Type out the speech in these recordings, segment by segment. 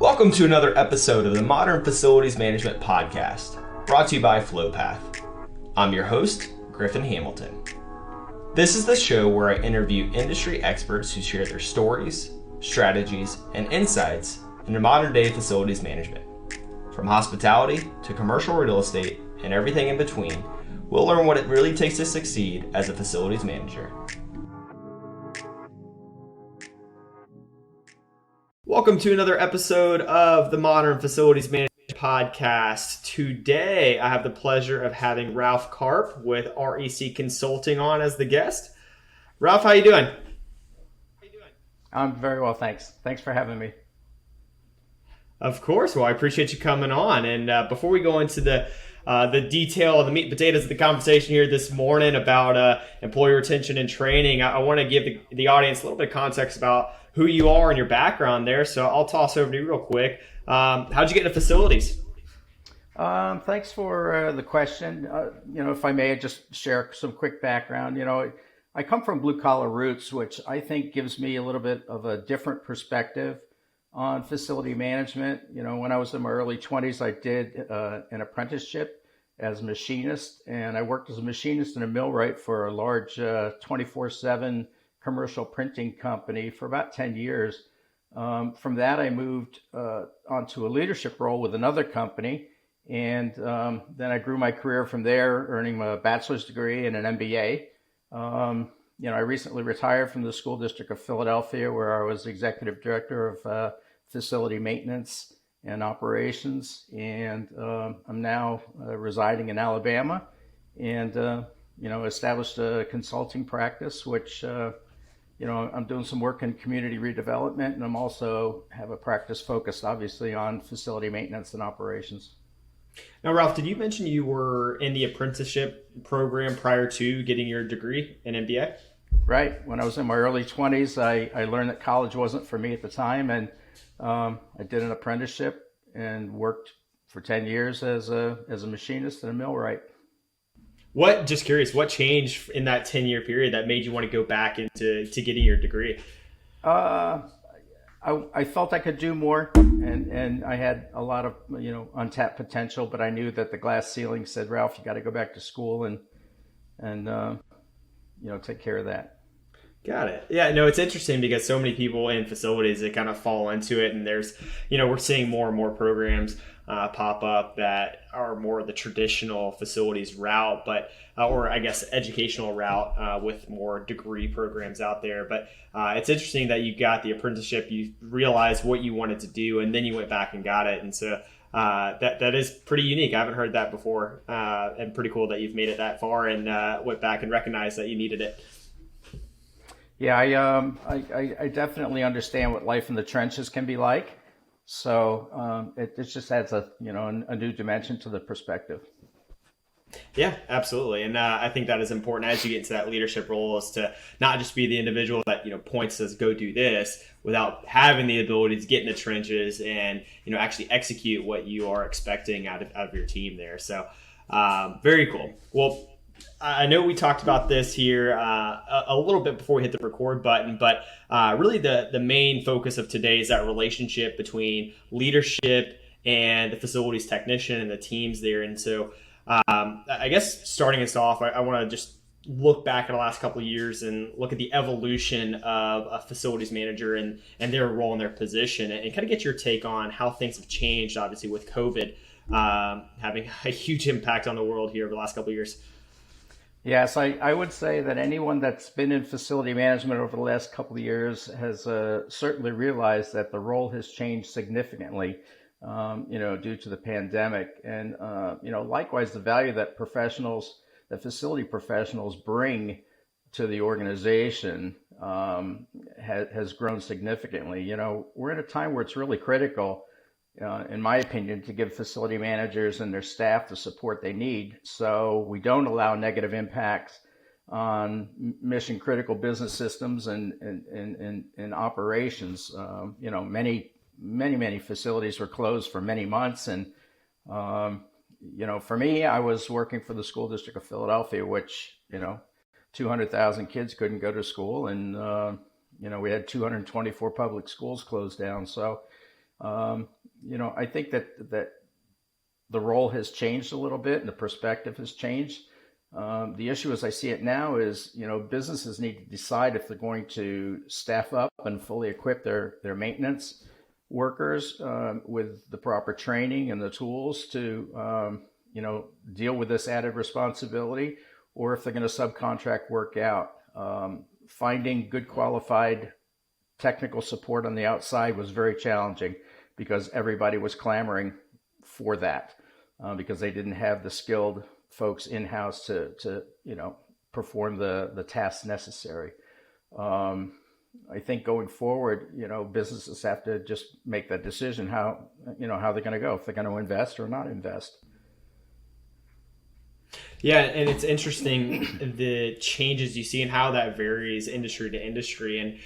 Welcome to another episode of the Modern Facilities Management Podcast, brought to you by FlowPath. I'm your host, Griffin Hamilton. This is the show where I interview industry experts who share their stories, strategies, and insights into modern-day facilities management. From hospitality to commercial real estate and everything in between, we'll learn what it really takes to succeed as a facilities manager. Welcome to another episode of the Modern Facilities Management Podcast. Today, I have the pleasure of having Ralph Carp with REC Consulting on as the guest. Ralph, how you doing? I'm very well, thanks. Thanks for having me. Of course. Well, I appreciate you coming on. And before we go into the detail of the meat and potatoes of the conversation here this morning about employee retention and training, I want to give the audience a little bit of context about who you are and your background there. So I'll toss over to you real quick. How'd you get into facilities? Thanks for the question. If I may just share some quick background. I come from blue collar roots, which I think gives me a little bit of a different perspective on facility management. When I was in my early 20s, I did an apprenticeship as a machinist, and I worked as a machinist in a millwright for a large 24/7 commercial printing company for about 10 years. From that, I moved onto a leadership role with another company, and then I grew my career from there, earning a bachelor's degree and an MBA. I recently retired from the School District of Philadelphia, where I was executive director of facility maintenance and operations, and I'm now residing in Alabama, and established a consulting practice, which I'm doing some work in community redevelopment, and I'm also have a practice focused obviously on facility maintenance and operations. Now, Ralph, did you mention you were in the apprenticeship program prior to getting your degree in MBA? Right. When I was in my early 20s, I learned that college wasn't for me at the time, and I did an apprenticeship and worked for 10 years as a machinist and a millwright. Just curious, what changed in that 10-year period that made you want to go back into getting your degree? I felt I could do more, and I had a lot of untapped potential, but I knew that the glass ceiling said, Ralph, you got to go back to school and take care of that. Got it. Yeah, no, it's interesting because so many people in facilities that kind of fall into it, and there's, we're seeing more and more programs pop up that are more the traditional facilities route, but or I guess educational route with more degree programs out there. But it's interesting that you got the apprenticeship, you realized what you wanted to do, and then you went back and got it. And so that is pretty unique. I haven't heard that before, and pretty cool that you've made it that far and went back and recognized that you needed it. Yeah, I definitely understand what life in the trenches can be like. So it just adds a new dimension to the perspective. Yeah, absolutely. And I think that is important as you get into that leadership role, is to not just be the individual that, points says, go do this, without having the ability to get in the trenches and, actually execute what you are expecting out of your team there. So very cool. Well, I know we talked about this here a little bit before we hit the record button, but really the main focus of today is that relationship between leadership and the facilities technician and the teams there. And so I guess starting us off, I want to just look back at the last couple of years and look at the evolution of a facilities manager and their role and their position, and kind of get your take on how things have changed, obviously with COVID having a huge impact on the world here over the last couple of years. Yes, I would say that anyone that's been in facility management over the last couple of years has certainly realized that the role has changed significantly, due to the pandemic. And, likewise, the value that facility professionals bring to the organization has grown significantly. We're at a time where it's really critical, in my opinion, to give facility managers and their staff the support they need, so we don't allow negative impacts on mission critical business systems and operations. Many facilities were closed for many months, and for me, I was working for the School District of Philadelphia, which 200,000 kids couldn't go to school, and we had 224 public schools closed down. So I think that the role has changed a little bit and the perspective has changed. The issue as I see it now is, businesses need to decide if they're going to staff up and fully equip their maintenance workers with the proper training and the tools to, deal with this added responsibility, or if they're going to subcontract work out. Finding good qualified technical support on the outside was very challenging because everybody was clamoring for that because they didn't have the skilled folks in-house to perform the tasks necessary. I think going forward, businesses have to just make that decision how they're going to go, if they're going to invest or not invest. Yeah, and it's interesting the changes you see and how that varies industry to industry. And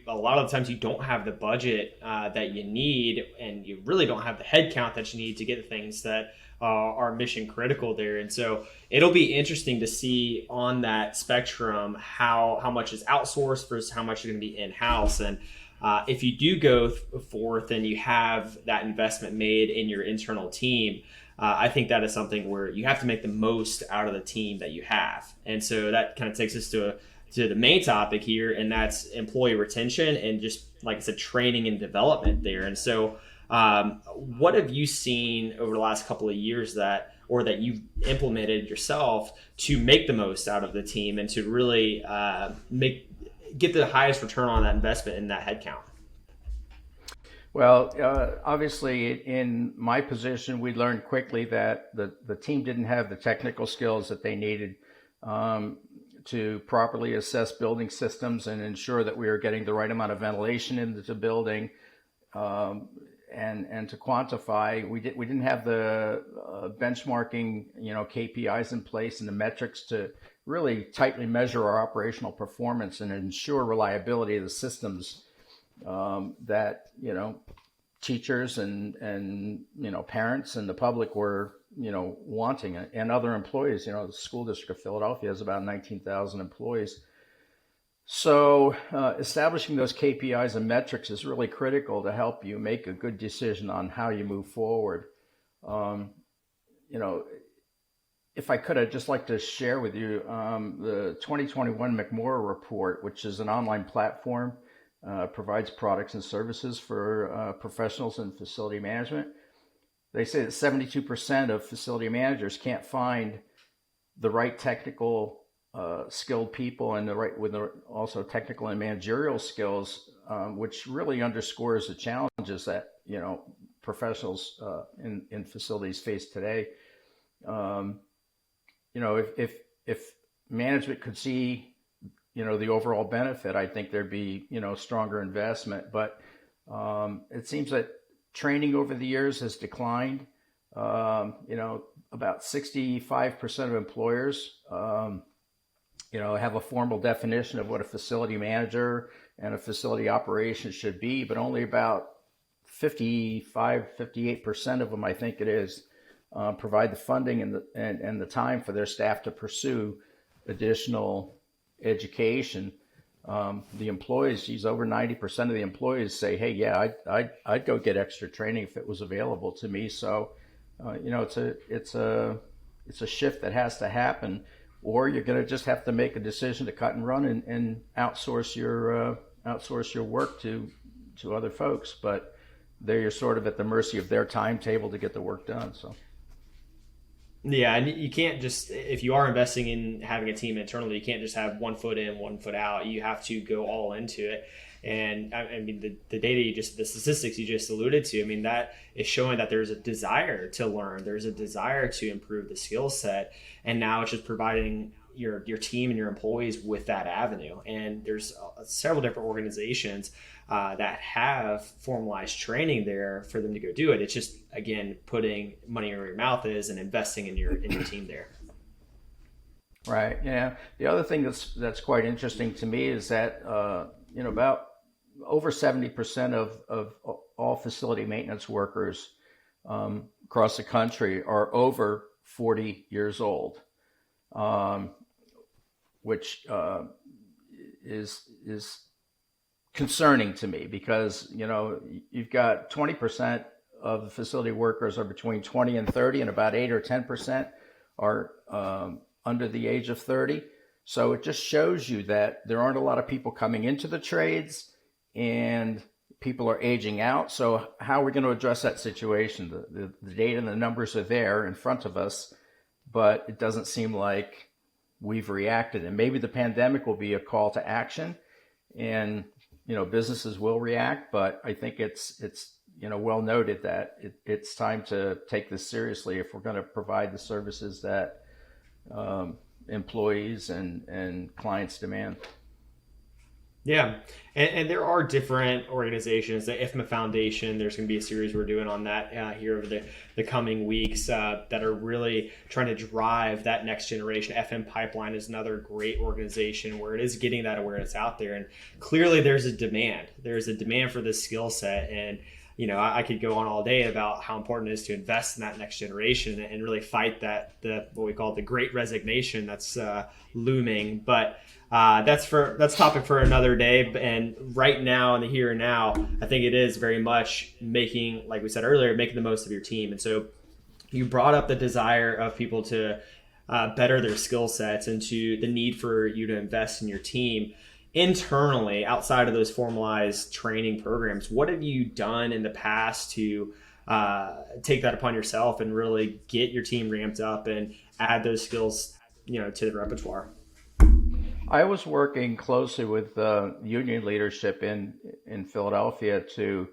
a lot of the times you don't have the budget that you need, and you really don't have the headcount that you need to get the things that are mission critical there. And so it'll be interesting to see on that spectrum how much is outsourced versus how much is going to be in house. And if you do go forth and you have that investment made in your internal team, I think that is something where you have to make the most out of the team that you have. And so that kind of takes us to the main topic here, and that's employee retention and just, like I said, training and development there. And so what have you seen over the last couple of years that you've implemented yourself to make the most out of the team and to really get the highest return on that investment in that headcount? Well, obviously, in my position, we learned quickly that the team didn't have the technical skills that they needed to properly assess building systems and ensure that we were getting the right amount of ventilation into the building, and to quantify. We didn't have the benchmarking, KPIs in place and the metrics to really tightly measure our operational performance and ensure reliability of the systems that teachers and parents and the public were wanting, and other employees. The school district of Philadelphia has about 19,000 employees. So establishing those KPIs and metrics is really critical to help you make a good decision on how you move forward. If I could, I'd just like to share with you the 2021 McMorrow report, which is an online platform. Provides products and services for professionals in facility management. They say that 72% of facility managers can't find the right technical skilled people and also technical and managerial skills, which really underscores the challenges that professionals in facilities face today. If management could see the overall benefit, I think there'd be, stronger investment. But it seems that training over the years has declined. About 65% of employers, have a formal definition of what a facility manager and a facility operation should be, but only about 58% of them, I think it is, provide the funding and the time for their staff to pursue additional education. The employees, over 90% of the employees say, "Hey, yeah, I'd go get extra training if it was available to me." So, it's a shift that has to happen, or you're going to just have to make a decision to cut and run and outsource your work to other folks. But you're sort of at the mercy of their timetable to get the work done. So. Yeah, and you can't just, if you are investing in having a team internally, you can't just have 1 foot in, 1 foot out. You have to go all into it. And I mean, the data the statistics you just alluded to, I mean, that is showing that there's a desire to learn. There's a desire to improve the skill set. And now it's just providing your team and your employees with that avenue. And there's several different organizations that have formalized training there for them to go do it. It's just, again, putting money where your mouth is and investing in your team there. Right. Yeah. The other thing that's quite interesting to me is that about over 70% of all facility maintenance workers across the country are over 40 years old, which is concerning to me because, you've got 20% of the facility workers are between 20 and 30, and about 8 or 10% are under the age of 30. So it just shows you that there aren't a lot of people coming into the trades and people are aging out. So how are we going to address that situation? The data and the numbers are there in front of us, but it doesn't seem like we've reacted. And maybe the pandemic will be a call to action, and businesses will react. But I think it's well noted that it's time to take this seriously if we're going to provide the services that employees and clients demand. Yeah, and there are different organizations. The IFMA Foundation, there's going to be a series we're doing on that here over the coming weeks that are really trying to drive that next generation. FM Pipeline is another great organization where it is getting that awareness out there. And clearly there's a demand. There's a demand for this skill set. And I could go on all day about how important it is to invest in that next generation and really fight what we call the great resignation that's looming. But that's topic for another day. And right now, in the here and now, I think it is very much making, like we said earlier, making the most of your team. And so you brought up the desire of people to better their skill sets and to the need for you to invest in your team. Internally, outside of those formalized training programs, what have you done in the past to take that upon yourself and really get your team ramped up and add those skills, to the repertoire? I was working closely with union leadership in Philadelphia to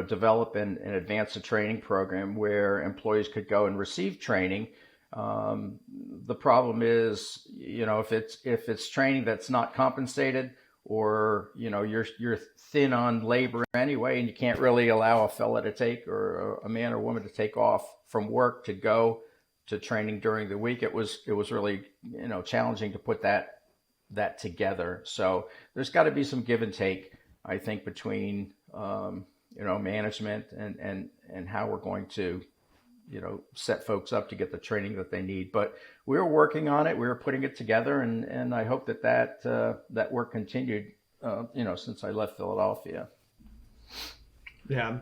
develop and advance a training program where employees could go and receive training. The problem is, if it's training that's not compensated, or you're thin on labor anyway, and you can't really allow a fella to take, or a man or woman to take off from work to go to training during the week. It was really challenging to put that together. So there's got to be some give and take, I think, between management and how we're going to set folks up to get the training that they need. But we were working on it. We were putting it together, and I hope that work continued, since I left Philadelphia. Yeah.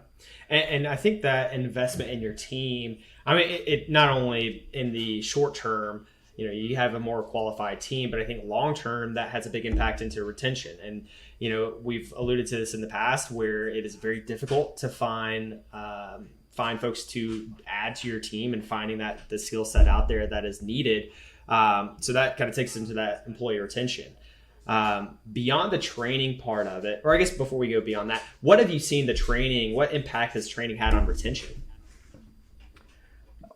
And I think that investment in your team, I mean, it not only in the short term, you have a more qualified team, but I think long term that has a big impact into retention. And, we've alluded to this in the past where it is very difficult to find folks to add to your team and finding that the skill set out there that is needed. So that kind of takes into that employee retention. Beyond the training part of it, or I guess before we go beyond that, what have you seen what impact has training had on retention?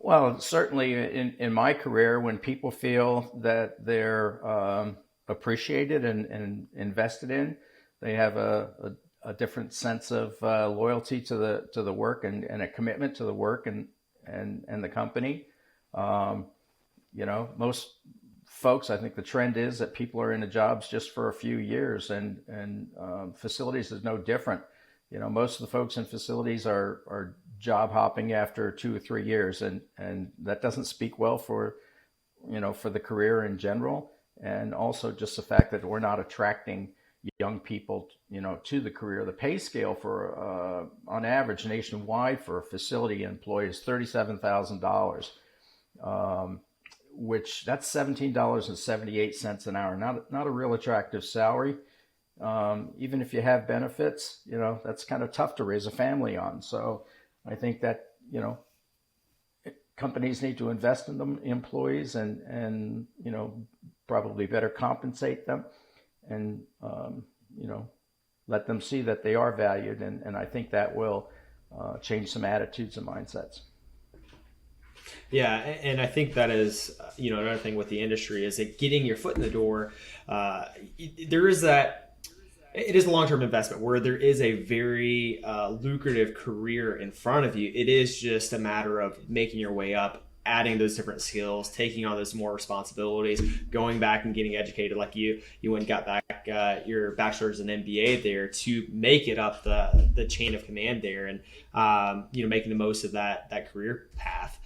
Well, certainly in my career, when people feel that they're appreciated and invested in, they have a different sense of loyalty to the work and a commitment to the work and the company. Most folks, I think the trend is that people are in the jobs just for a few years, and facilities is no different. Most of the folks in facilities are job hopping after 2 or 3 years, and that doesn't speak well for the career in general, and also just the fact that we're not attracting young people, to the career. The pay scale for, on average nationwide for a facility employee is $37,000, which that's $17.78 an hour. Not a real attractive salary. Even if you have benefits, that's kind of tough to raise a family on. So I think that, companies need to invest in them employees and probably better compensate them and, let them see that they are valued. And I think that will change some attitudes and mindsets. Yeah, and I think that is, another thing with the industry is that getting your foot in the door, there is that, it is a long-term investment where there is a very lucrative career in front of you. It is just a matter of making your way up, adding those different skills, taking on those more responsibilities, going back and getting educated like you went and got back your bachelor's and MBA there to make it up the chain of command there, and making the most of that career path.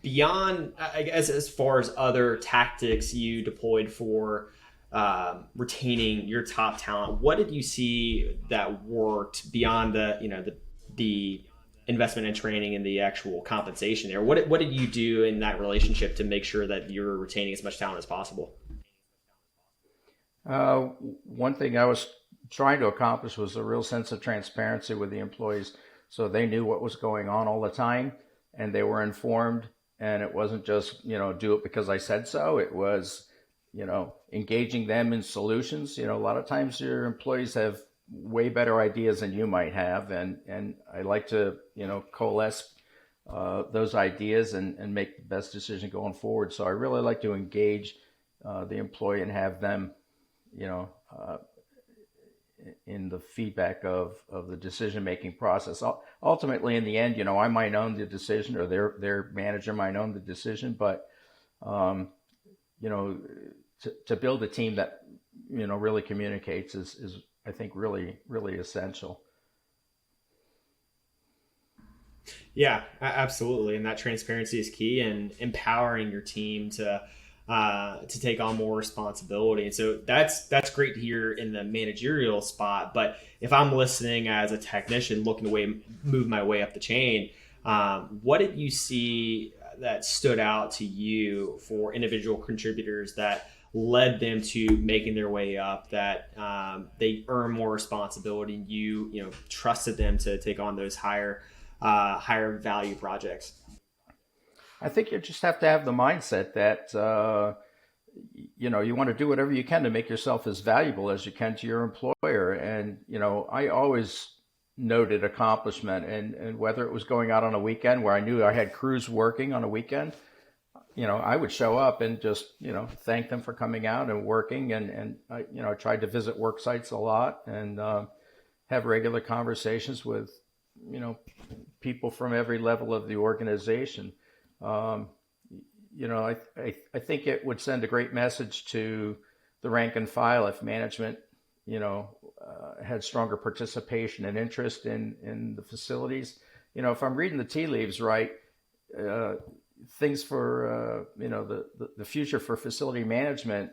Beyond, I guess, as far as other tactics you deployed for retaining your top talent, what did you see that worked beyond the investment in training and the actual compensation there? What did you do in that relationship to make sure that you're retaining as much talent as possible? One thing I was trying to accomplish was a real sense of transparency with the employees, so they knew what was going on all the time and they were informed. And it wasn't just, do it because I said so. It was, engaging them in solutions. A lot of times your employees have way better ideas than you might have. And I like to, coalesce those ideas and make the best decision going forward. So I really like to engage the employee and have them, in the feedback of the decision-making process. Ultimately, in the end, I might own the decision, or their manager might own the decision, but to build a team that really communicates is I think really, really essential. Yeah, absolutely. And that transparency is key, and empowering your team to take on more responsibility. And so that's great to hear in the managerial spot. But if I'm listening as a technician looking to move my way up the chain, what did you see that stood out to you for individual contributors that led them to making their way up, that they earn more responsibility, and you trusted them to take on those higher value projects? I think you just have to have the mindset that, you want to do whatever you can to make yourself as valuable as you can to your employer. And, I always noted accomplishment, and whether it was going out on a weekend where I knew I had crews working on a weekend, I would show up and just, thank them for coming out and working. And I tried to visit work sites a lot and have regular conversations with, people from every level of the organization. I think it would send a great message to the rank and file if management, had stronger participation and interest in the facilities. If I'm reading the tea leaves right, things for, the future for facility management,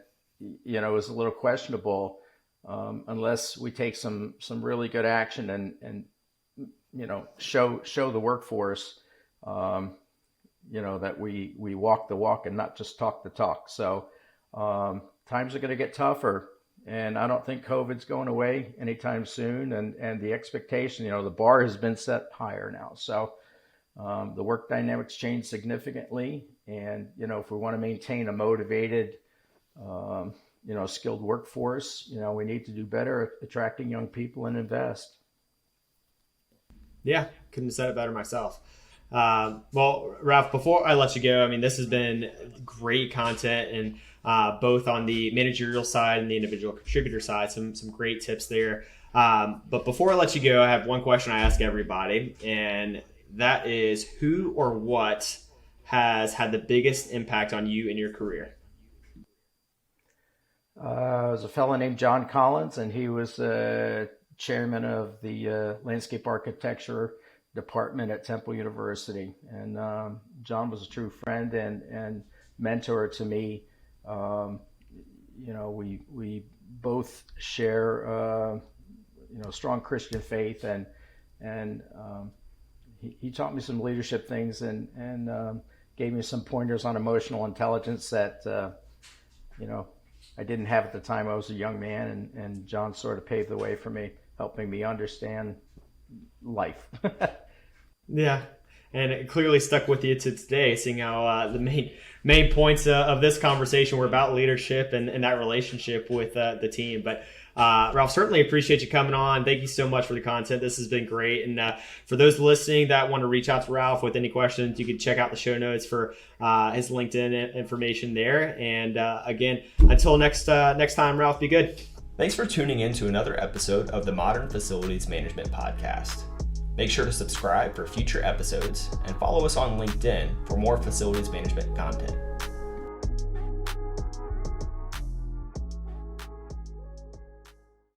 is a little questionable unless we take some really good action and show the workforce, that we walk the walk and not just talk the talk. So times are going to get tougher, and I don't think COVID's going away anytime soon. And the expectation, the bar has been set higher now. So the work dynamics change significantly. And, if we want to maintain a motivated, skilled workforce, we need to do better at attracting young people and invest. Yeah, couldn't have said it better myself. Well, Ralph, before I let you go, this has been great content, and both on the managerial side and the individual contributor side, some great tips there. But before I let you go, I have one question I ask everybody, and that is, who or what has had the biggest impact on you in your career? There was a fellow named John Collins, and he was chairman of the landscape architecture department at Temple University. And John was a true friend and mentor to me. We both share strong Christian faith, and he taught me some leadership things and gave me some pointers on emotional intelligence that I didn't have at the time I was a young man, and John sort of paved the way for me, helping me understand life. Yeah, and it clearly stuck with you to today, seeing how the main points of this conversation were about leadership and that relationship with the team. But Ralph, certainly appreciate you coming on. Thank you so much for the content. This has been great. And for those listening that want to reach out to Ralph with any questions, you can check out the show notes for his LinkedIn information there. And again, until next time, Ralph, be good. Thanks for tuning in to another episode of the Modern Facilities Management Podcast. Make sure to subscribe for future episodes and follow us on LinkedIn for more facilities management content.